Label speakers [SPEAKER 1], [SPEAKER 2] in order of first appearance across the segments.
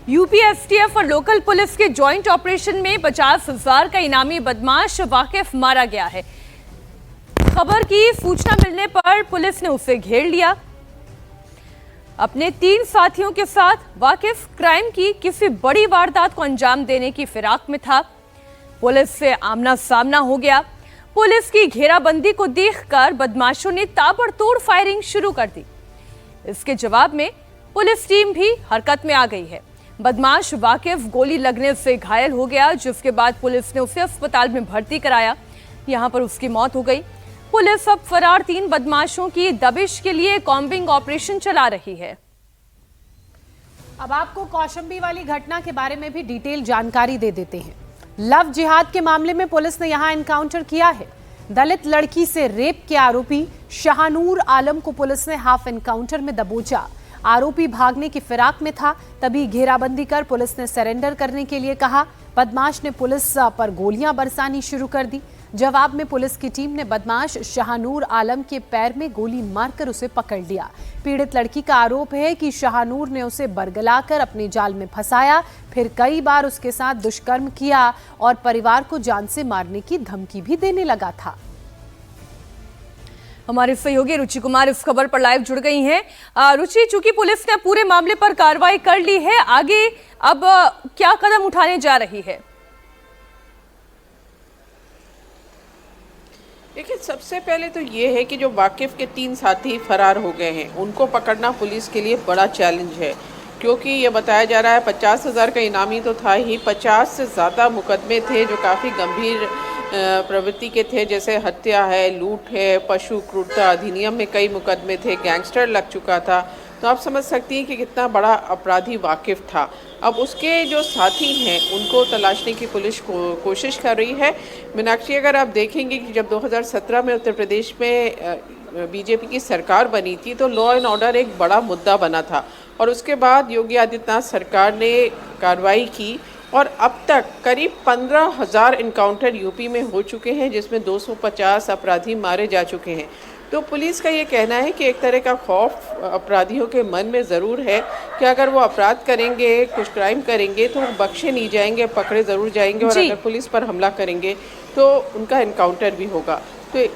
[SPEAKER 1] UP STF और local police के joint operation में 50,000 का इनामी बदमाश वाकिफ मारा गया है। खबर की सूचना मिलने पर पुलिस ने उसे घेर लिया। अपने 3 साथियों के साथ वाकिफ क्राइम की किसी बड़ी वारदात को अंजाम देने की फिराक में था। पुलिस से आमना सामना हो गया। पुलिस की घेराबंदी को देखकर बदमाशों ने ताबड़तोड़ फायरिंग शुरू कर दी। इसके जवाब में पुलिस टीम भी हरकत में आ गई है। बदमाश वाकिफ गोली लगने से घायल हो गया, जिसके बाद पुलिस ने उसे अस्पताल में भर्ती कराया। यहां पर उसकी मौत हो गई। पुलिस अब फरार 3 बदमाशों की दबिश के लिए कॉम्बिंग ऑपरेशन चला रही है।
[SPEAKER 2] अब आपको कौशाम्बी वाली घटना के बारे में भी डिटेल जानकारी दे देते हैं। लव जिहाद के मामले में पुलिस ने यहां एनकाउंटर किया है। दलित लड़की से रेप के आरोपी शाहनूर आलम को पुलिस ने हाफ एनकाउंटर में दबोचा। आरोपी भागने की फिराक में था, तभी घेराबंदी कर पुलिस ने सरेंडर करने के लिए कहा। बदमाश ने पुलिस पर गोलियां बरसानी शुरू कर दी। जवाब में पुलिस की टीम ने बदमाश शाहनूर आलम के पैर में गोली मारकर उसे पकड़ लिया। पीड़ित लड़की का आरोप है कि शाहनूर ने उसे बरगलाकर अपने जाल में फंसाया, फिर कई बार उसके साथ दुष्कर्म किया और परिवार को जान से मारने की धमकी भी देने लगा था।
[SPEAKER 1] हमारे सहयोगी रुचि कुमार इस खबर पर लाइव जुड़ गई हैं। रुचि, चूंकि पुलिस ने पूरे मामले पर कार्रवाई कर ली है, आगे अब क्या कदम उठाने जा रही है?
[SPEAKER 3] देखिए, सबसे पहले तो ये है कि जो वाकिफ के 3 साथी फरार हो गए हैं, उनको पकड़ना पुलिस के लिए बड़ा चैलेंज है, क्योंकि ये बताया जा रहा है 50,000 का इनामी तो था ही, 50 से ज़्यादा मुकदमे थे जो काफ़ी गंभीर प्रवृत्ति के थे, जैसे हत्या है, लूट है, पशु क्रूरता अधिनियम में कई मुकदमे थे, गैंगस्टर लग चुका था। तो आप समझ सकती हैं कि कितना बड़ा अपराधी वाकिफ था। अब उसके जो साथी हैं उनको तलाशने की पुलिस कोशिश कर रही है। मीनाक्षी, अगर आप देखेंगे कि जब 2017 में उत्तर प्रदेश में बीजेपी की सरकार बनी थी तो लॉ एंड ऑर्डर एक बड़ा मुद्दा बना था, और उसके बाद योगी आदित्यनाथ सरकार ने कार्रवाई की और अब तक करीब 15,000 इनकाउंटर यूपी में हो चुके हैं, जिसमें 250 अपराधी मारे जा चुके हैं। तो पुलिस का ये कहना है कि एक तरह का खौफ अपराधियों के मन में ज़रूर है कि अगर वो अपराध करेंगे, कुछ क्राइम करेंगे तो वो बख्शे नहीं जाएंगे, पकड़े ज़रूर जाएंगे, और अगर पुलिस पर हमला करेंगे तो उनका इनकाउंटर भी होगा। तो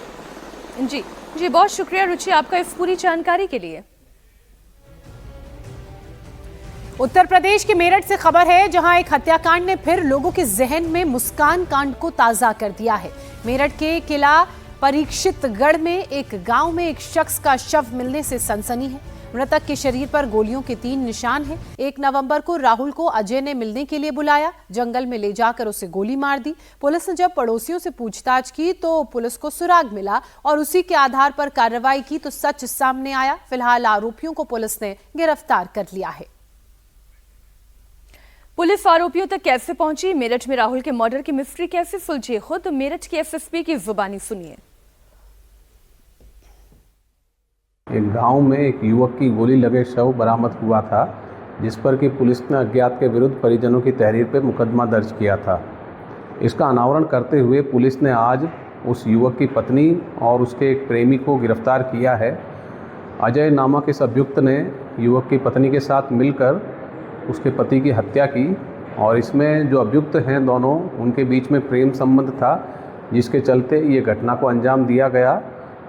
[SPEAKER 1] जी बहुत शुक्रिया रुचि आपका इस पूरी जानकारी के लिए।
[SPEAKER 2] उत्तर प्रदेश के मेरठ से खबर है, जहां एक हत्याकांड ने फिर लोगों के जहन में मुस्कान कांड को ताजा कर दिया है। मेरठ के किला परीक्षितगढ़ में एक गांव में एक शख्स का शव मिलने से सनसनी है। मृतक के शरीर पर गोलियों के 3 निशान हैं। 1 नवंबर को राहुल को अजय ने मिलने के लिए बुलाया, जंगल में ले जाकर उसे गोली मार दी। पुलिस ने जब पड़ोसियों से पूछताछ की तो पुलिस को सुराग मिला और उसी के आधार पर कार्रवाई की तो सच सामने आया। फिलहाल आरोपियों को पुलिस ने गिरफ्तार कर लिया है।
[SPEAKER 1] पुलिस आरोपियों तक कैसे पहुंची, मेरठ में राहुल के मर्डर की मिस्ट्री कैसे सुलझी, खुद मेरठ के एसएसपी की जुबानी सुनिए।
[SPEAKER 4] एक गांव में एक युवक की गोली लगे शव बरामद हुआ था, जिस पर कि पुलिस ने अज्ञात के विरुद्ध परिजनों की तहरीर पर मुकदमा दर्ज किया था। इसका अनावरण करते हुए पुलिस ने आज उस युवक की पत्नी और उसके एक प्रेमी को गिरफ्तार किया है। अजय नामक इस अभियुक्त ने युवक की पत्नी के साथ मिलकर उसके पति की हत्या की, और इसमें जो अभियुक्त हैं दोनों, उनके बीच में प्रेम संबंध था, जिसके चलते ये घटना को अंजाम दिया गया।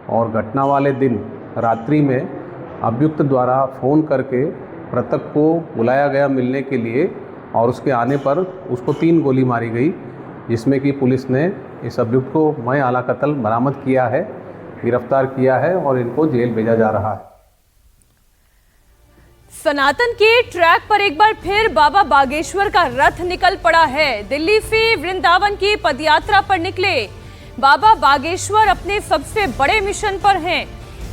[SPEAKER 4] और घटना वाले दिन रात्रि में अभियुक्त द्वारा फ़ोन करके मृतक को बुलाया गया मिलने के लिए, और उसके आने पर उसको 3 गोली मारी गई, जिसमें कि पुलिस ने इस अभियुक्त को मय आला कत्ल बरामद किया है, गिरफ्तार किया है और इनको जेल भेजा जा रहा है।
[SPEAKER 1] सनातन के ट्रैक पर एक बार फिर बाबा बागेश्वर का रथ निकल पड़ा है। दिल्ली से वृंदावन की पदयात्रा पर निकले बाबा बागेश्वर अपने सबसे बड़े मिशन पर हैं।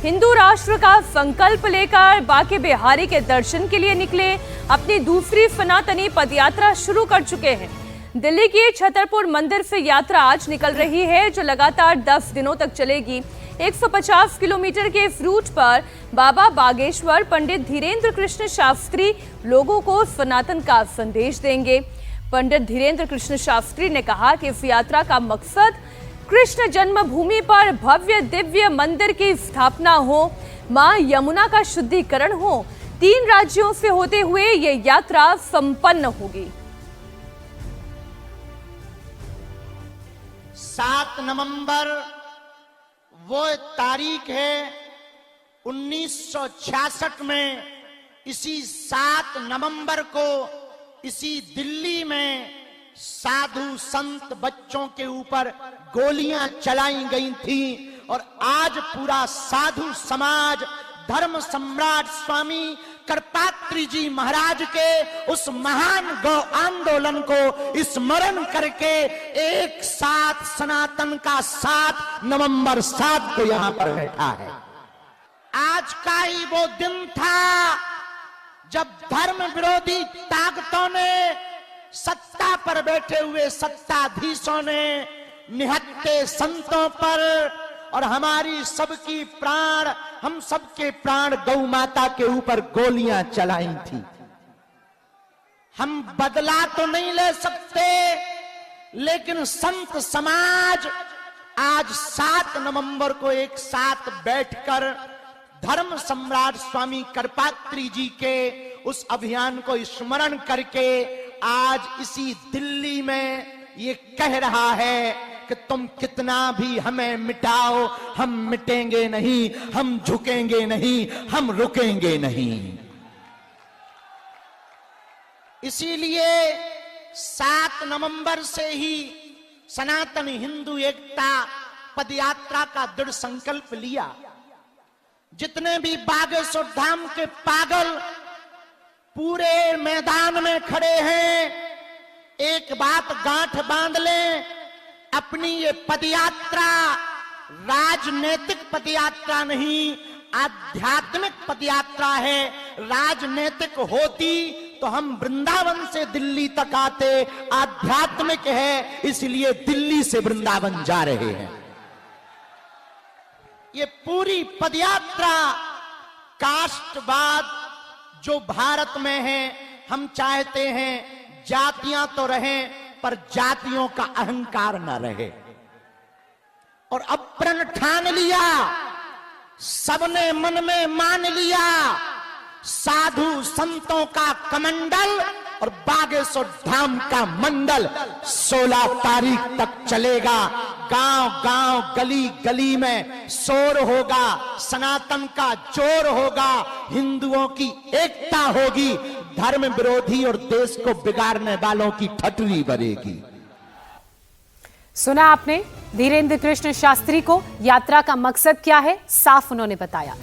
[SPEAKER 1] हिंदू राष्ट्र का संकल्प लेकर बांके बिहारी के दर्शन के लिए निकले अपनी दूसरी सनातनी पदयात्रा शुरू कर चुके हैं। दिल्ली के छतरपुर मंदिर से यात्रा आज निकल रही है, जो लगातार 10 दिनों तक चलेगी। 150 किलोमीटर के इस रूट पर बाबा बागेश्वर पंडित धीरेन्द्र कृष्ण शास्त्री लोगों को सनातन का संदेश देंगे। पंडित धीरेन्द्र कृष्ण शास्त्री ने कहा कि इस यात्रा का मकसद कृष्ण जन्मभूमि पर भव्य दिव्य मंदिर की स्थापना हो, मां यमुना का शुद्धिकरण हो, 3 राज्यों से होते हुए ये यात्रा संपन्न होगी।
[SPEAKER 5] 7 नवंबर वो तारीख है 1966 में। इसी 7 नवंबर को इसी दिल्ली में साधु संत बच्चों के ऊपर गोलियां चलाई गई थी और आज पूरा साधु समाज धर्म सम्राट स्वामी करपात्री जी महाराज के उस महान गौ आंदोलन को स्मरण करके एक साथ सनातन का 7 नवंबर 7 को यहां पर बैठा है। आज का ही वो दिन था जब धर्म विरोधी ताकतों ने, सत्ता पर बैठे हुए सत्ताधीशों ने निहत्थे संतों पर और हमारी सबकी प्राण, हम सबके प्राण गौ माता के ऊपर गोलियां चलाई थी। हम बदला तो नहीं ले सकते, लेकिन संत समाज आज 7 नवंबर को एक साथ बैठकर धर्म सम्राट स्वामी करपात्री जी के उस अभियान को स्मरण करके आज इसी दिल्ली में ये कह रहा है कि तुम कितना भी हमें मिटाओ, हम मिटेंगे नहीं, हम झुकेंगे नहीं, हम रुकेंगे नहीं। इसीलिए 7 नवंबर से ही सनातन हिंदू एकता पदयात्रा का दृढ़ संकल्प लिया। जितने भी बागेश्वर धाम के पागल पूरे मैदान में खड़े हैं, एक बात गांठ बांध लें, अपनी ये पदयात्रा राजनीतिक पदयात्रा नहीं, आध्यात्मिक पदयात्रा है। राजनीतिक होती तो हम वृंदावन से दिल्ली तक आते, आध्यात्मिक है इसलिए दिल्ली से वृंदावन जा रहे हैं। ये पूरी पदयात्रा कास्टवाद जो भारत में है, हम चाहते हैं जातियां तो रहें पर जातियों का अहंकार न रहे। और अब प्रण ठान लिया, सबने मन में मान लिया, साधु संतों का कमंडल और बागेश्वर धाम का मंडल 16 तारीख तक चलेगा। गांव गांव गली गली में शोर होगा, सनातन का जोर होगा, हिंदुओं की एकता होगी, धर्म विरोधी और देश को बिगाड़ने वालों की ठटरी बनेगी।
[SPEAKER 2] सुना आपने धीरेन्द्र कृष्ण शास्त्री को। यात्रा का मकसद क्या है, साफ उन्होंने बताया।